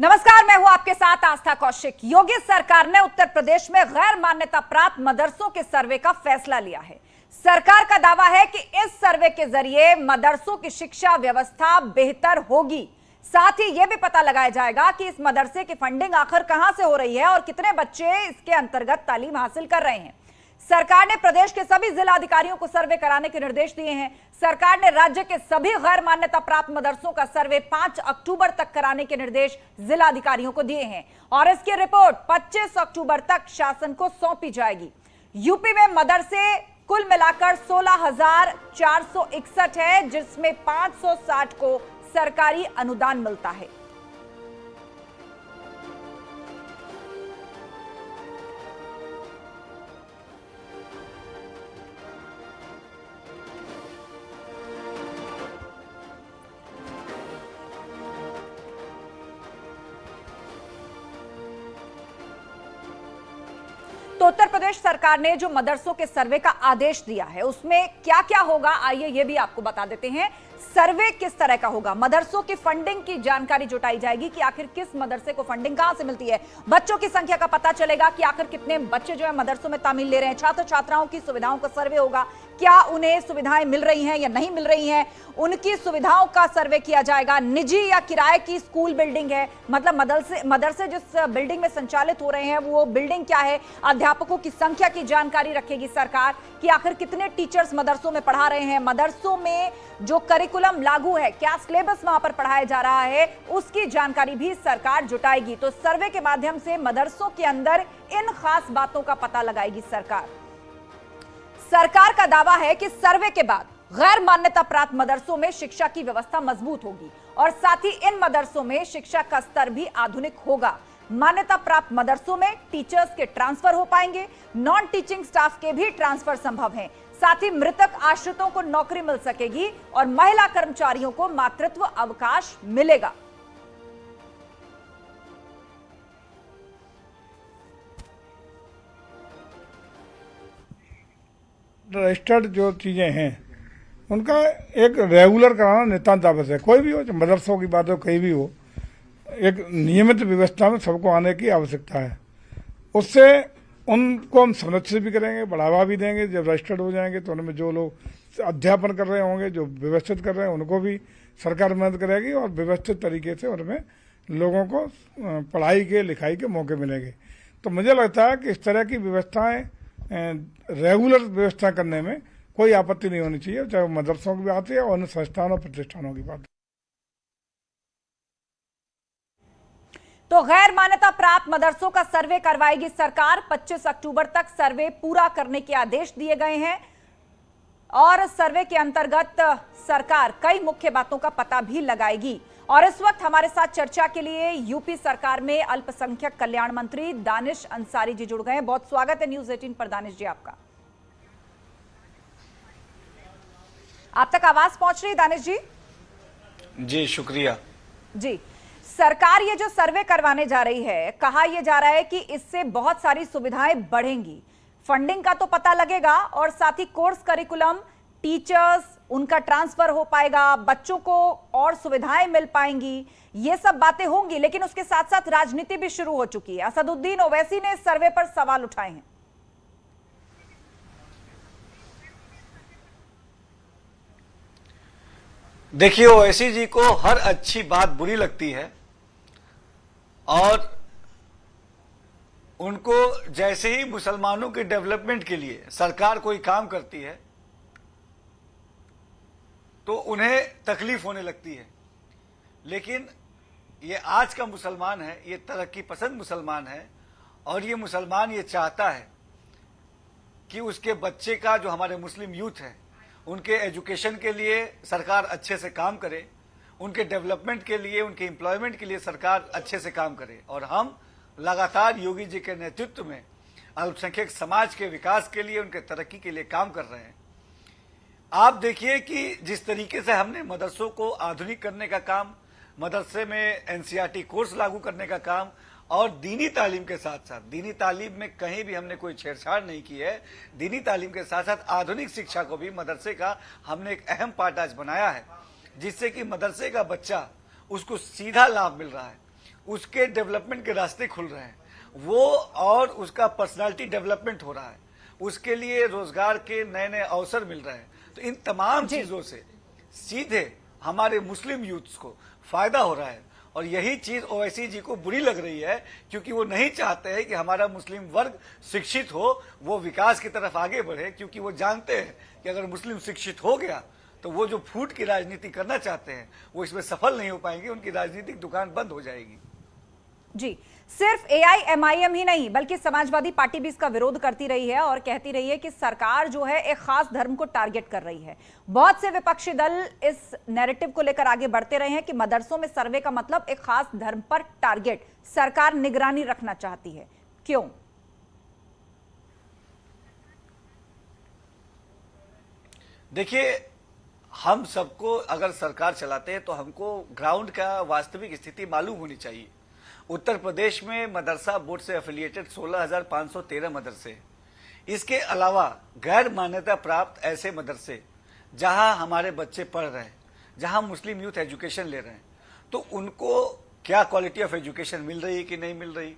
नमस्कार, मैं हूं आपके साथ आस्था कौशिक। योगी सरकार ने उत्तर प्रदेश में गैर मान्यता प्राप्त मदरसों के सर्वे का फैसला लिया है। सरकार का दावा है कि इस सर्वे के जरिए मदरसों की शिक्षा व्यवस्था बेहतर होगी। साथ ही यह भी पता लगाया जाएगा कि इस मदरसे की फंडिंग आखिर कहां से हो रही है और कितने बच्चे इसके अंतर्गत तालीम हासिल कर रहे हैं। सरकार ने प्रदेश के सभी जिलाधिकारियों को सर्वे कराने के निर्देश दिए हैं। सरकार ने राज्य के सभी गैर मान्यता प्राप्त मदरसों का सर्वे 5 अक्टूबर तक कराने के निर्देश जिलाधिकारियों को दिए हैं और इसकी रिपोर्ट 25 अक्टूबर तक शासन को सौंपी जाएगी। यूपी में मदरसे कुल मिलाकर 16,461 है, जिसमें 560 को सरकारी अनुदान मिलता है। तो उत्तर प्रदेश सरकार ने जो मदरसों के सर्वे का आदेश दिया है उसमें क्या क्या होगा, आइए ये भी आपको बता देते हैं। सर्वे किस तरह का होगा, मदरसों की फंडिंग की जानकारी जुटाई जाएगी कि आखिर किस मदरसे को फंडिंग कहां से मिलती है। बच्चों की संख्या का पता चलेगा कि आखिर कितने बच्चे जो है मदरसों में तामील ले रहे हैं। छात्र छात्राओं की सुविधाओं का सर्वे होगा, क्या उन्हें सुविधाएं मिल रही हैं या नहीं मिल रही हैं, उनकी सुविधाओं का सर्वे किया जाएगा। निजी या किराए की स्कूल बिल्डिंग है, मतलब मदरसे जिस बिल्डिंग में संचालित हो रहे हैं वो बिल्डिंग क्या है। अध्यापकों की संख्या की जानकारी रखेगी सरकार कि आखिर कितने टीचर्स मदरसों में पढ़ा रहे हैं। मदरसों में जो करिकुलम लागू है, क्या सिलेबस वहां पर पढ़ाया जा रहा है, उसकी जानकारी भी सरकार जुटाएगी। तो सर्वे के माध्यम से मदरसों के अंदर इन खास बातों का पता लगाएगी सरकार। सरकार का दावा है कि सर्वे के बाद गैर मान्यता प्राप्त मदरसों में शिक्षा की व्यवस्था मजबूत होगी और साथ ही इन मदरसों में शिक्षा का स्तर भी आधुनिक होगा। मान्यता प्राप्त मदरसों में टीचर्स के ट्रांसफर हो पाएंगे, नॉन टीचिंग स्टाफ के भी ट्रांसफर संभव है। साथ ही मृतक आश्रितों को नौकरी मिल सकेगी और महिला कर्मचारियों को मातृत्व अवकाश मिलेगा। रजिस्टर्ड जो चीज़ें हैं उनका एक रेगुलर कराना नितांत आवश्यक है। कोई भी हो, मदरसों की बात हो, कहीं भी हो, एक नियमित व्यवस्था में सबको आने की आवश्यकता है। उससे उनको हम संरक्षित भी करेंगे, बढ़ावा भी देंगे। जब रजिस्टर्ड हो जाएंगे तो उनमें जो लोग अध्यापन कर रहे होंगे, जो व्यवस्थित कर रहे हैं, उनको भी सरकार मदद करेगी और व्यवस्थित तरीके से उनमें लोगों को पढ़ाई के लिखाई के मौके मिलेंगे। तो मुझे लगता है कि इस तरह की व्यवस्थाएं रेगुलर व्यवस्था करने में कोई आपत्ति नहीं होनी चाहिए, चाहे वो मदरसों की बात है और अन्य संस्थानों प्रतिष्ठानों की बात है। तो गैर मान्यता प्राप्त मदरसों का सर्वे करवाएगी सरकार। 25 अक्टूबर तक सर्वे पूरा करने के आदेश दिए गए हैं और सर्वे के अंतर्गत सरकार कई मुख्य बातों का पता भी लगाएगी। और इस वक्त हमारे साथ चर्चा के लिए यूपी सरकार में अल्पसंख्यक कल्याण मंत्री दानिश अंसारी जी जुड़ गए हैं। बहुत स्वागत है न्यूज 18 पर दानिश जी आपका। आप तक आवाज पहुंच रही है दानिश जी? जी शुक्रिया जी। सरकार ये जो सर्वे करवाने जा रही है, कहा यह जा रहा है कि इससे बहुत सारी सुविधाएं बढ़ेंगी, फंडिंग का तो पता लगेगा और साथ ही कोर्स करिकुलम, टीचर्स, उनका ट्रांसफर हो पाएगा, बच्चों को और सुविधाएं मिल पाएंगी, ये सब बातें होंगी। लेकिन उसके साथ साथ राजनीति भी शुरू हो चुकी है। असदुद्दीन ओवैसी ने इस सर्वे पर सवाल उठाए हैं। देखिए, ओवैसी जी को हर अच्छी बात बुरी लगती है और उनको जैसे ही मुसलमानों के डेवलपमेंट के लिए सरकार कोई काम करती है तो उन्हें तकलीफ होने लगती है। लेकिन ये आज का मुसलमान है, ये तरक्की पसंद मुसलमान है और ये मुसलमान ये चाहता है कि उसके बच्चे का, जो हमारे मुस्लिम यूथ है, उनके एजुकेशन के लिए सरकार अच्छे से काम करे, उनके डेवलपमेंट के लिए, उनके एम्प्लॉयमेंट के लिए सरकार अच्छे से काम करे। और हम लगातार योगी जी के नेतृत्व में अल्पसंख्यक समाज के विकास के लिए, उनके तरक्की के लिए काम कर रहे हैं। आप देखिए कि जिस तरीके से हमने मदरसों को आधुनिक करने का काम, मदरसे में एनसीईआरटी कोर्स लागू करने का काम और दीनी तालीम के साथ साथ, दीनी तालीम में कहीं भी हमने कोई छेड़छाड़ नहीं की है, दीनी तालीम के साथ साथ आधुनिक शिक्षा को भी मदरसे का हमने एक अहम पार्ट आज बनाया है, जिससे कि मदरसे का बच्चा उसको सीधा लाभ मिल रहा है। उसके डेवलपमेंट के रास्ते खुल रहे हैं, वो और उसका पर्सनालिटी डेवलपमेंट हो रहा है, उसके लिए रोजगार के नए नए अवसर मिल रहे हैं। तो इन तमाम चीजों से सीधे हमारे मुस्लिम यूथ्स को फायदा हो रहा है, और यही चीज ओवैसी जी को बुरी लग रही है, क्योंकि वो नहीं चाहते हैं कि हमारा मुस्लिम वर्ग शिक्षित हो, वो विकास की तरफ आगे बढ़े, क्योंकि वो जानते हैं कि अगर मुस्लिम शिक्षित हो गया तो वो जो फूट की राजनीति करना चाहते हैं वो इसमें सफल नहीं हो पाएंगे, उनकी राजनीतिक दुकान बंद हो जाएगी। जी, सिर्फ एआईएमआईएम ही नहीं बल्कि समाजवादी पार्टी भी इसका विरोध करती रही है और कहती रही है कि सरकार जो है एक खास धर्म को टारगेट कर रही है। बहुत से विपक्षी दल इस नैरेटिव को लेकर आगे बढ़ते रहे हैं कि मदरसों में सर्वे का मतलब एक खास धर्म पर टारगेट, सरकार निगरानी रखना चाहती है। क्यों? देखिए, हम सबको अगर सरकार चलाते हैं तो हमको ग्राउंड का वास्तविक स्थिति मालूम होनी चाहिए। उत्तर प्रदेश में मदरसा बोर्ड से एफिलिएटेड 16,513 मदरसे, इसके अलावा गैर मान्यता प्राप्त ऐसे मदरसे जहां हमारे बच्चे पढ़ रहे हैं, जहां मुस्लिम यूथ एजुकेशन ले रहे हैं, तो उनको क्या क्वालिटी ऑफ एजुकेशन मिल रही है कि नहीं मिल रही,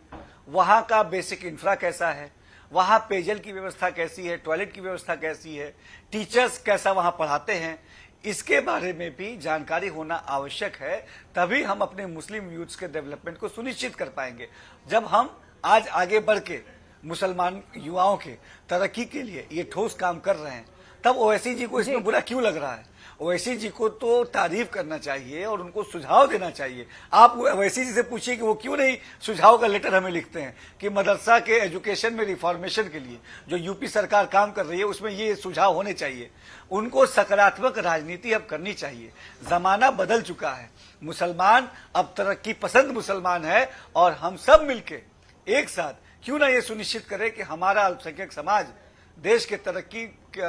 वहां का बेसिक इंफ्रा कैसा है, वहां पेयजल की व्यवस्था कैसी है, टॉयलेट की व्यवस्था कैसी है, टीचर्स कैसा वहां पढ़ाते हैं, इसके बारे में भी जानकारी होना आवश्यक है। तभी हम अपने मुस्लिम यूथ्स के डेवलपमेंट को सुनिश्चित कर पाएंगे। जब हम आज आगे बढ़ के मुसलमान युवाओं के तरक्की के लिए ये ठोस काम कर रहे हैं, तब ओवैसी जी को इसमें बुरा क्यों लग रहा है? ओवैसी जी को तो तारीफ करना चाहिए और उनको सुझाव देना चाहिए। आप ओवैसी जी से पूछिए कि वो क्यों नहीं सुझाव का लेटर हमें लिखते हैं कि मदरसा के एजुकेशन में रिफॉर्मेशन के लिए जो यूपी सरकार काम कर रही है उसमें ये सुझाव होने चाहिए। उनको सकारात्मक राजनीति अब करनी चाहिए। जमाना बदल चुका है, मुसलमान अब तरक्की पसंद मुसलमान है, और हम सब मिलके एक साथ क्यों ना ये सुनिश्चित करें कि हमारा अल्पसंख्यक समाज देश के तरक्की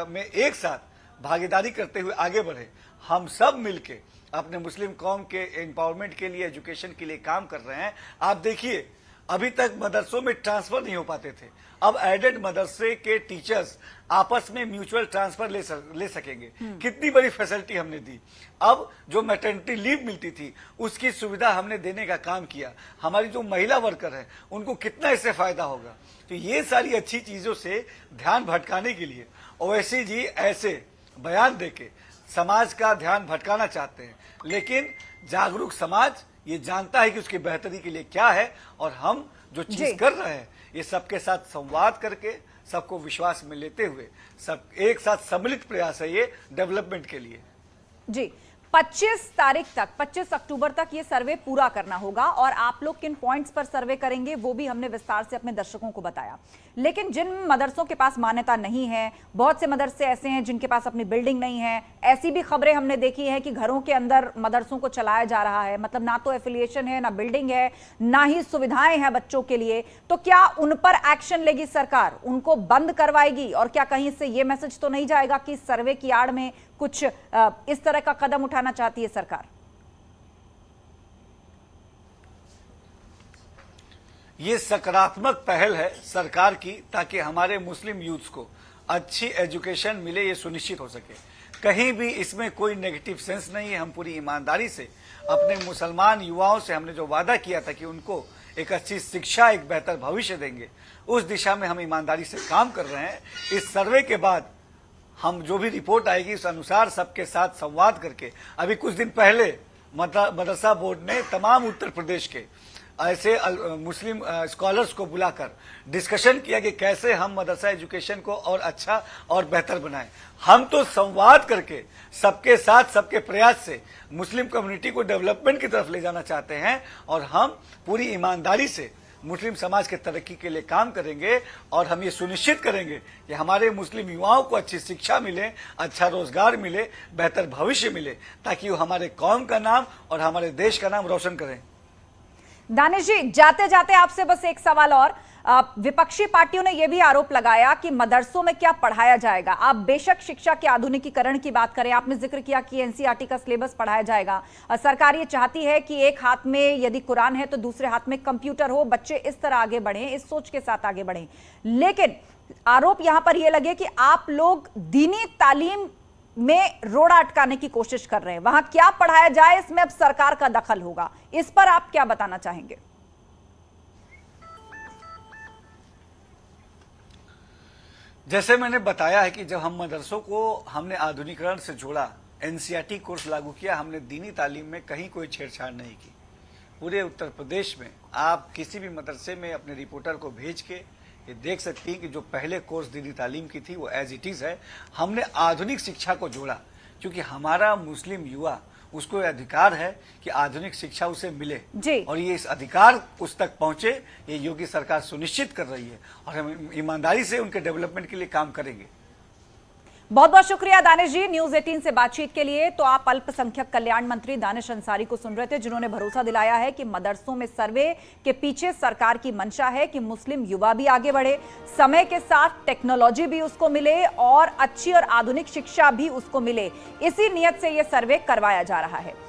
में एक साथ भागीदारी करते हुए आगे बढ़े। हम सब मिलके अपने मुस्लिम कौम के एम्पावरमेंट के लिए, एजुकेशन के लिए काम कर रहे हैं। आप देखिए, अभी तक मदरसों में ट्रांसफर नहीं हो पाते थे, अब एडेड मदरसे के टीचर्स आपस में म्यूचुअल ट्रांसफर ले सकेंगे। कितनी बड़ी फैसिलिटी हमने दी। अब जो मैटरनिटी लीव मिलती थी उसकी सुविधा हमने देने का काम किया। हमारी जो महिला वर्कर है उनको कितना इससे फायदा होगा। तो ये सारी अच्छी चीजों से ध्यान भटकाने के लिए ओवैसी जी ऐसे बयान देके समाज का ध्यान भटकाना चाहते हैं, लेकिन जागरूक समाज ये जानता है कि उसकी बेहतरी के लिए क्या है, और हम जो चीज कर रहे हैं ये सबके साथ संवाद करके, सबको विश्वास में लेते हुए, सब एक साथ सम्मिलित प्रयास है ये डेवलपमेंट के लिए। जी, 25 तारीख तक, 25 अक्टूबर तक ये सर्वे पूरा करना होगा, और आप लोग किन पॉइंट्स पर सर्वे करेंगे वो भी हमने विस्तार से अपने दर्शकों को बताया। लेकिन जिन मदरसों के पास मान्यता नहीं है, बहुत से मदरसे ऐसे हैं जिनके पास अपनी बिल्डिंग नहीं है, ऐसी भी खबरें हमने देखी है कि घरों के अंदर मदरसों को चलाया जा रहा है, मतलब ना तो एफिलिएशन है, ना बिल्डिंग है, ना ही सुविधाएं हैं बच्चों के लिए। तो क्या उन पर एक्शन लेगी सरकार, उनको बंद करवाएगी? और क्या कहीं से ये मैसेज तो नहीं जाएगा कि सर्वे की आड़ में कुछ इस तरह का कदम उठाना चाहती है सरकार? ये सकारात्मक पहल है सरकार की, ताकि हमारे मुस्लिम यूथ्स को अच्छी एजुकेशन मिले, ये सुनिश्चित हो सके। कहीं भी इसमें कोई नेगेटिव सेंस नहीं है। हम पूरी ईमानदारी से अपने मुसलमान युवाओं से हमने जो वादा किया था कि उनको एक अच्छी शिक्षा, एक बेहतर भविष्य देंगे, उस दिशा में हम ईमानदारी से काम कर रहे हैं। इस सर्वे के बाद हम जो भी रिपोर्ट आएगी उस अनुसार सबके साथ संवाद करके, अभी कुछ दिन पहले मदरसा बोर्ड ने तमाम उत्तर प्रदेश के ऐसे मुस्लिम स्कॉलर्स को बुलाकर डिस्कशन किया कि कैसे हम मदरसा एजुकेशन को और अच्छा और बेहतर बनाएं। हम तो संवाद करके सबके साथ, सबके प्रयास से मुस्लिम कम्युनिटी को डेवलपमेंट की तरफ ले जाना चाहते हैं, और हम पूरी ईमानदारी से मुस्लिम समाज के तरक्की के लिए काम करेंगे, और हम ये सुनिश्चित करेंगे कि हमारे मुस्लिम युवाओं को अच्छी शिक्षा मिले, अच्छा रोजगार मिले, बेहतर भविष्य मिले, ताकि वो हमारे कौम का नाम और हमारे देश का नाम रोशन करें। दानिश जी, जाते जाते आपसे बस एक सवाल और। विपक्षी पार्टियों ने यह भी आरोप लगाया कि मदरसों में क्या पढ़ाया जाएगा। आप बेशक शिक्षा के आधुनिकीकरण की बात करें, आपने जिक्र किया कि एनसीईआरटी का सिलेबस पढ़ाया जाएगा। सरकार ये चाहती है कि एक हाथ में यदि कुरान है तो दूसरे हाथ में कंप्यूटर हो, बच्चे इस तरह आगे बढ़ें, इस सोच के साथ आगे बढ़ें। लेकिन आरोप यहां पर यह लगे कि आप लोग दीनी तालीम में रोड़ा अटकाने की कोशिश कर रहे हैं, वहां क्या पढ़ाया जाए इसमें अब सरकार का दखल होगा। इस पर आप क्या बताना चाहेंगे? जैसे मैंने बताया है कि जब हम मदरसों को हमने आधुनिकीकरण से जोड़ा, एनसीईआरटी कोर्स लागू किया, हमने दीनी तालीम में कहीं कोई छेड़छाड़ नहीं की। पूरे उत्तर प्रदेश में आप किसी भी मदरसे में अपने रिपोर्टर को भेज के ये देख सकती हैं कि जो पहले कोर्स दीनी तालीम की थी वो एज इट इज है। हमने आधुनिक शिक्षा को जोड़ा, क्योंकि हमारा मुस्लिम युवा, उसको ये अधिकार है कि आधुनिक शिक्षा उसे मिले जी। और ये इस अधिकार उस तक पहुंचे, ये योगी सरकार सुनिश्चित कर रही है और हम ईमानदारी से उनके डेवलपमेंट के लिए काम करेंगे। बहुत बहुत शुक्रिया दानिश जी, न्यूज 18 से बातचीत के लिए। तो आप अल्पसंख्यक कल्याण मंत्री दानिश अंसारी को सुन रहे थे, जिन्होंने भरोसा दिलाया है कि मदरसों में सर्वे के पीछे सरकार की मंशा है कि मुस्लिम युवा भी आगे बढ़े, समय के साथ टेक्नोलॉजी भी उसको मिले और अच्छी और आधुनिक शिक्षा भी उसको मिले। इसी नियत से यह सर्वे करवाया जा रहा है।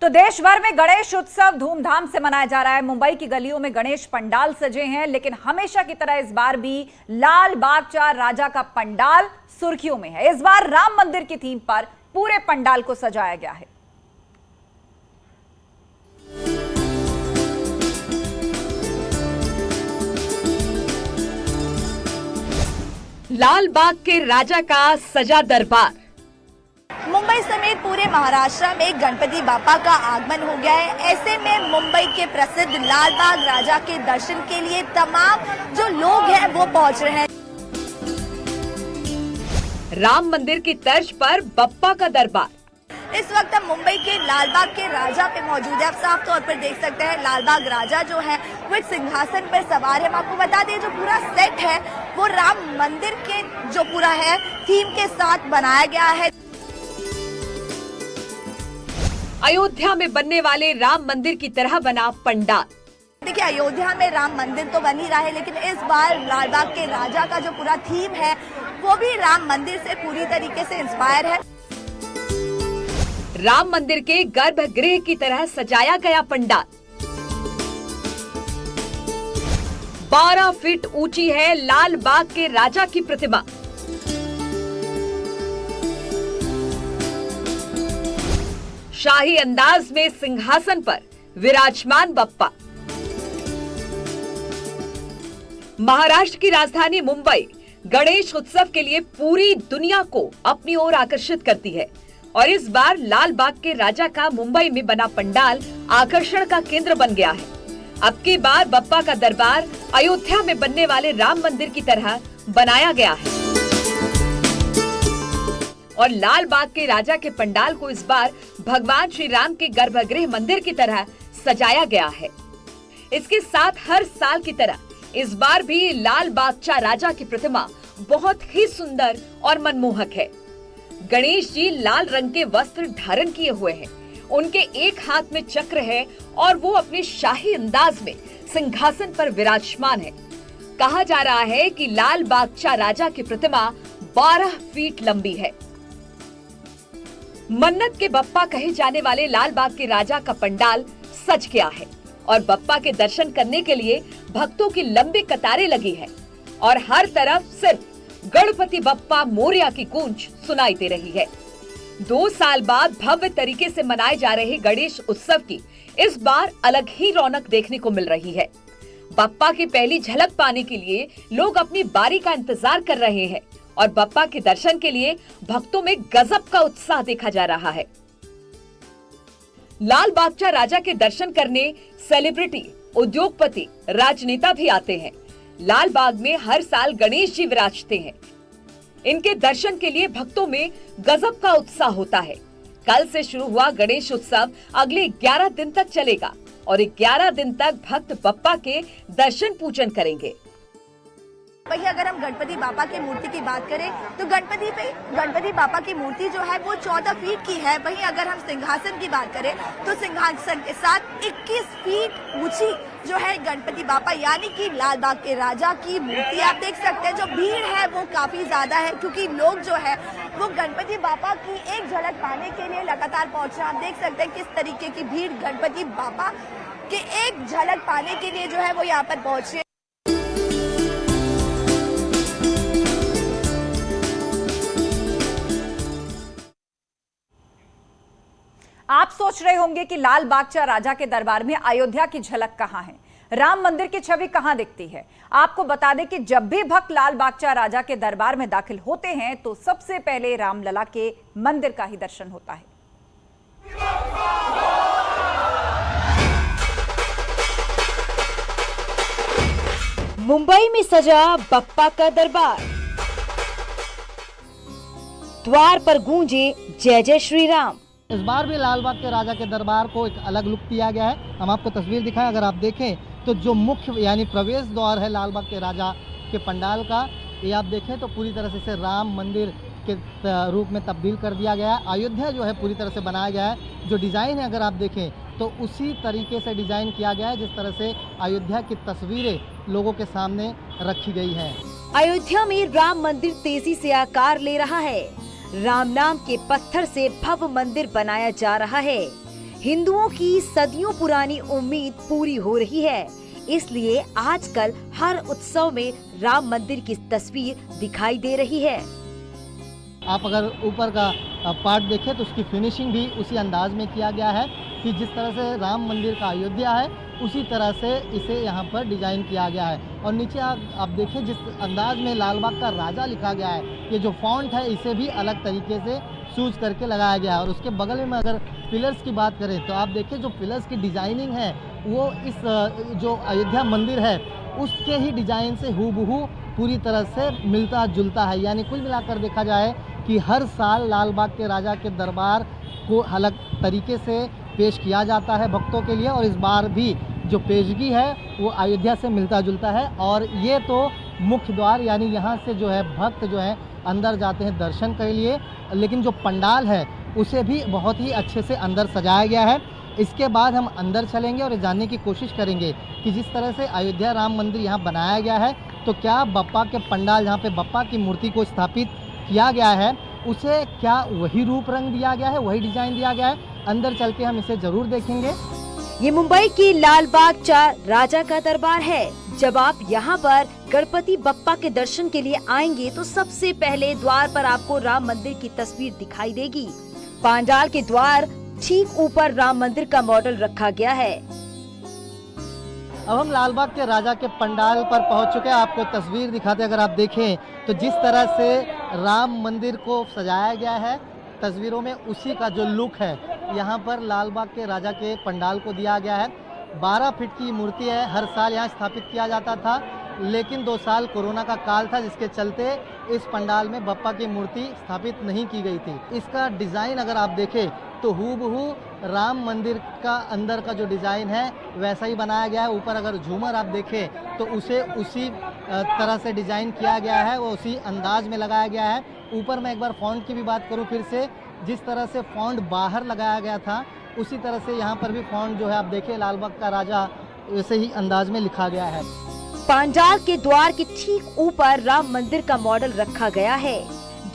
तो देश भर में गणेश उत्सव धूमधाम से मनाया जा रहा है। मुंबई की गलियों में गणेश पंडाल सजे हैं, लेकिन हमेशा की तरह इस बार भी लाल बाग चार राजा का पंडाल सुर्खियों में है। इस बार राम मंदिर की थीम पर पूरे पंडाल को सजाया गया है। लाल बाग के राजा का सजा दरबार। मुंबई समेत पूरे महाराष्ट्र में गणपति बापा का आगमन हो गया है। ऐसे में मुंबई के प्रसिद्ध लाल बाग राजा के दर्शन के लिए तमाम जो लोग हैं वो पहुंच रहे हैं। राम मंदिर की तर्ज पर बप्पा का दरबार। इस वक्त हम मुंबई के लाल बाग के राजा पे मौजूद है। आप साफ तौर पर देख सकते हैं लाल बाग राजा जो है वो एक सिंहासन पर सवार है। हम आपको बता दें जो पूरा सेट है वो राम मंदिर के जो पूरा है थीम के साथ बनाया गया है। अयोध्या में बनने वाले राम मंदिर की तरह बना पंडाल। देखिए अयोध्या में राम मंदिर तो बन ही रहा है, लेकिन इस बार लाल बाग के राजा का जो पूरा थीम है वो भी राम मंदिर से पूरी तरीके से इंस्पायर है। राम मंदिर के गर्भगृह की तरह सजाया गया पंडाल। 12 फीट ऊंची है लाल बाग के राजा की प्रतिमा। शाही अंदाज में सिंहासन पर विराजमान बप्पा। महाराष्ट्र की राजधानी मुंबई गणेश उत्सव के लिए पूरी दुनिया को अपनी ओर आकर्षित करती है और इस बार लाल बाग के राजा का मुंबई में बना पंडाल आकर्षण का केंद्र बन गया है। अब की बार बप्पा का दरबार अयोध्या में बनने वाले राम मंदिर की तरह बनाया गया है और लाल बाग के राजा के पंडाल को इस बार भगवान श्री राम के गर्भगृह मंदिर की तरह सजाया गया है। इसके साथ हर साल की तरह इस बार भी लाल बागचा राजा की प्रतिमा बहुत ही सुंदर और मनमोहक है। गणेश जी लाल रंग के वस्त्र धारण किए हुए हैं। उनके एक हाथ में चक्र है और वो अपने शाही अंदाज में सिंहासन पर विराजमान है। कहा जा रहा है कि लाल बागचा राजा की प्रतिमा 12 फीट लंबी है। मन्नत के बप्पा कहे जाने वाले लाल बाग के राजा का पंडाल सज गया है और बप्पा के दर्शन करने के लिए भक्तों की लंबी कतारें लगी है और हर तरफ सिर्फ गणपति बप्पा मोरया की गूंज सुनाई दे रही है। 2 साल बाद भव्य तरीके से मनाए जा रहे गणेश उत्सव की इस बार अलग ही रौनक देखने को मिल रही है। बप्पा की पहली झलक पाने के लिए लोग अपनी बारी का इंतजार कर रहे हैं और बप्पा के दर्शन के लिए भक्तों में गजब का उत्साह देखा जा रहा है। लाल बागचा राजा के दर्शन करने सेलिब्रिटी, उद्योगपति, राजनेता भी आते हैं। लाल बाग में हर साल गणेश जी विराजते हैं। इनके दर्शन के लिए भक्तों में गजब का उत्साह होता है। कल से शुरू हुआ गणेश उत्सव अगले 11 दिन तक चलेगा और 11 दिन तक भक्त बप्पा के दर्शन पूजन करेंगे। वहीं अगर हम गणपति बापा की मूर्ति की बात करें तो गणपति बापा की मूर्ति जो है वो 14 फीट की है। वहीं अगर हम सिंहासन की बात करें तो सिंहासन के साथ 21 फीट ऊंची जो है गणपति बापा यानी कि लाल बाग के राजा की मूर्ति आप देख सकते हैं। जो भीड़ है वो काफी ज्यादा है क्योंकि लोग जो है वो गणपति बापा की एक झलक पाने के लिए लगातार पहुंच रहे हैं। आप देख सकते हैं किस तरीके की भीड़ गणपति बापा के एक झलक पाने के लिए जो है वो यहाँ पर पहुंच रही है। आप सोच रहे होंगे कि लाल बागचा राजा के दरबार में अयोध्या की झलक कहां है, राम मंदिर की छवि कहां दिखती है। आपको बता दें कि जब भी भक्त लाल बागचा राजा के दरबार में दाखिल होते हैं तो सबसे पहले रामलला के मंदिर का ही दर्शन होता है। मुंबई में सजा बप्पा का दरबार, द्वार पर गूंजे जय जय श्री राम। इस बार भी लाल बाग के राजा के दरबार को एक अलग लुक दिया गया है। हम आपको तस्वीर दिखाएं, अगर आप देखें तो जो मुख्य यानी प्रवेश द्वार है लाल बाग के राजा के पंडाल का, ये आप देखें तो पूरी तरह से इसे राम मंदिर के रूप में तब्दील कर दिया गया है। अयोध्या जो है पूरी तरह से बनाया गया है। जो डिज़ाइन है अगर आप देखें तो उसी तरीके से डिज़ाइन किया गया है जिस तरह से अयोध्या की तस्वीरें लोगों के सामने रखी गई है। अयोध्या में राम मंदिर तेजी से आकार ले रहा है। राम नाम के पत्थर से भव्य मंदिर बनाया जा रहा है। हिंदुओं की सदियों पुरानी उम्मीद पूरी हो रही है, इसलिए आजकल हर उत्सव में राम मंदिर की तस्वीर दिखाई दे रही है। आप अगर ऊपर का पार्ट देखें तो उसकी फिनिशिंग भी उसी अंदाज में किया गया है कि जिस तरह से राम मंदिर का अयोध्या है उसी तरह से इसे यहाँ पर डिज़ाइन किया गया है। और नीचे आप देखिए जिस अंदाज में लाल बाग का राजा लिखा गया है, ये जो फॉन्ट है इसे भी अलग तरीके से सूज करके लगाया गया है। और उसके बगल में अगर पिलर्स की बात करें तो आप देखिए जो पिलर्स की डिज़ाइनिंग है वो इस जो अयोध्या मंदिर है उसके ही डिज़ाइन से हूबहू पूरी तरह से मिलता जुलता है। यानी कुल मिलाकर देखा जाए कि हर साल लाल बाग के राजा के दरबार को अलग तरीके से पेश किया जाता है भक्तों के लिए, और इस बार भी जो पेशगी है वो अयोध्या से मिलता जुलता है। और ये तो मुख्य द्वार यानी यहाँ से जो है भक्त जो है अंदर जाते हैं दर्शन के लिए, लेकिन जो पंडाल है उसे भी बहुत ही अच्छे से अंदर सजाया गया है। इसके बाद हम अंदर चलेंगे और जानने की कोशिश करेंगे कि जिस तरह से अयोध्या राम मंदिर यहाँ बनाया गया है तो क्या बप्पा के पंडाल जहाँ पे बप्पा की मूर्ति को स्थापित किया गया है उसे क्या वही रूप रंग दिया गया है, वही डिजाइन दिया गया है। अंदर चल के हम इसे जरूर देखेंगे। ये मुंबई की लाल बागचा राजा का दरबार है। जब आप यहाँ पर गणपति बप्पा के दर्शन के लिए आएंगे तो सबसे पहले द्वार पर आपको राम मंदिर की तस्वीर दिखाई देगी। पंडाल के द्वार ठीक ऊपर राम मंदिर का मॉडल रखा गया है। अब हम लाल बाग के राजा के पंडाल पर पहुंच चुके हैं। आपको तस्वीर दिखाते अगर आप देखें तो जिस तरह से राम मंदिर को सजाया गया है तस्वीरों में उसी का जो लुक है यहाँ पर लाल बाग के राजा के पंडाल को दिया गया है। 12 फीट की मूर्ति है, हर साल यहाँ स्थापित किया जाता था, लेकिन 2 साल कोरोना का काल था जिसके चलते इस पंडाल में बप्पा की मूर्ति स्थापित नहीं की गई थी। इसका डिज़ाइन अगर आप देखें तो हूबहू राम मंदिर का अंदर का जो डिज़ाइन है वैसा ही बनाया गया है। ऊपर अगर झूमर आप देखें तो उसे उसी तरह से डिज़ाइन किया गया है, वो उसी अंदाज में लगाया गया है। ऊपर मैं एक बार फॉन्ट की भी बात करूं फिर से, जिस तरह से फॉन्ट बाहर लगाया गया था उसी तरह से यहाँ पर भी फॉन्ट जो है आप देखें लाल बाग का राजा वैसे ही अंदाज में लिखा गया है। पंडाल के द्वार के ठीक ऊपर राम मंदिर का मॉडल रखा गया है।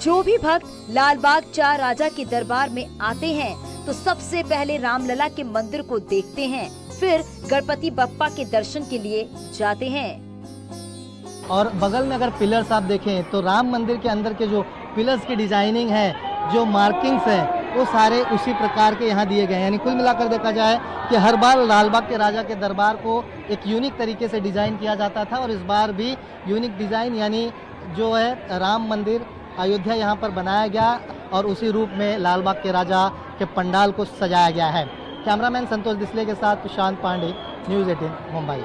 जो भी भक्त लाल बागचा राजा के दरबार में आते हैं तो सबसे पहले रामलला के मंदिर को देखते हैं, फिर गणपति बप्पा के दर्शन के लिए जाते हैं। और बगल में अगर पिलर्स आप देखें तो राम मंदिर के अंदर के जो पिलर्स की डिजाइनिंग है, जो मार्किंग्स है, वो सारे उसी प्रकार के यहाँ दिए गए हैं। यानी कुल मिलाकर देखा जाए कि हर बार लाल बाग के राजा के दरबार को एक यूनिक तरीके से डिज़ाइन किया जाता था और इस बार भी यूनिक डिज़ाइन यानी जो है राम मंदिर अयोध्या यहाँ पर बनाया गया और उसी रूप में लाल बाग के राजा के पंडाल को सजाया गया है। कैमरामैन संतोष डिसले के साथ प्रशांत पांडे, न्यूज़ 18 मुंबई।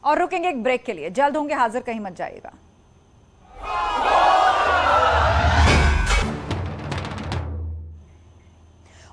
और रुकेंगे एक ब्रेक के लिए, जल्द होंगे हाजिर, कहीं मत जाइएगा।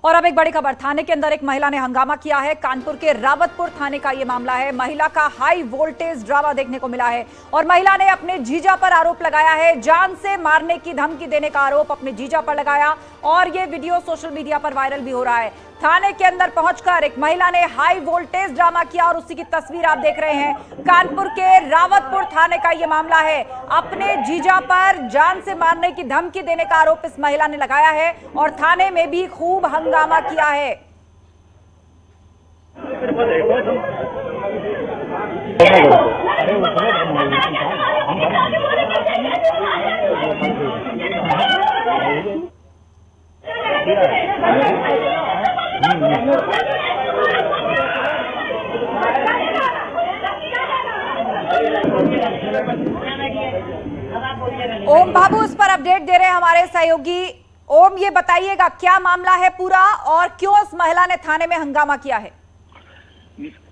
और अब एक बड़ी खबर, थाने के अंदर एक महिला ने हंगामा किया है। कानपुर के रावतपुर थाने का यह मामला है। महिला का हाई वोल्टेज ड्रामा देखने को मिला है और महिला ने अपने जीजा पर आरोप लगाया है। जान से मारने की धमकी देने का आरोप अपने जीजा पर लगाया और यह वीडियो सोशल मीडिया पर वायरल भी हो रहा है। थाने के अंदर पहुंचकर एक महिला ने हाई वोल्टेज ड्रामा किया और उसी की तस्वीर आप देख रहे हैं। कानपुर के रावतपुर थाने का यह मामला है। अपने जीजा पर जान से मारने की धमकी देने का आरोप इस महिला ने लगाया है और थाने में भी खूब हंगामा किया है। ओम बाबू इस पर अपडेट दे रहे हैं हमारे सहयोगी। ओम, ये बताइएगा क्या मामला है पूरा और क्यों इस महिला ने थाने में हंगामा किया है?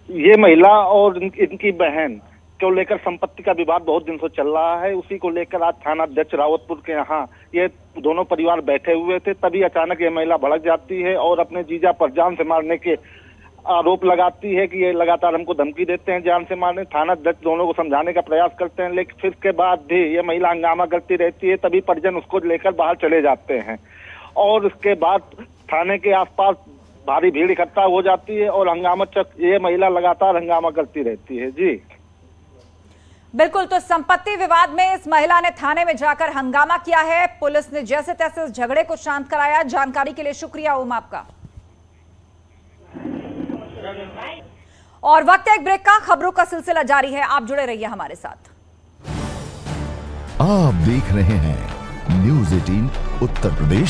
ये महिला और इनकी बहन को लेकर संपत्ति का विवाद बहुत दिन से चल रहा है। उसी को लेकर आज थाना अध्यक्ष रावतपुर के यहाँ ये दोनों परिवार बैठे हुए थे, तभी अचानक ये महिला भड़क जाती है और अपने जीजा पर जान से मारने के आरोप लगाती है कि ये लगातार हमको धमकी देते हैं जान से मारने। थाना अध्यक्ष दोनों को समझाने का प्रयास करते हैं, लेकिन फिर के बाद भी ये महिला हंगामा करती रहती है। तभी परिजन उसको लेकर बाहर चले जाते हैं और उसके बाद थाने के आसपास भारी भीड़ इकट्ठा हो जाती है और हंगामा ये महिला लगातार हंगामा करती रहती है। जी बिल्कुल, तो संपत्ति विवाद में इस महिला ने थाने में जाकर हंगामा किया है। पुलिस ने जैसे तैसे इस झगड़े को शांत कराया। जानकारी के लिए शुक्रिया ओम आपका। और वक्त एक ब्रेक का, खबरों का सिलसिला जारी है, आप जुड़े रहिए हमारे साथ। आप देख रहे हैं न्यूज़ 18 उत्तर प्रदेश।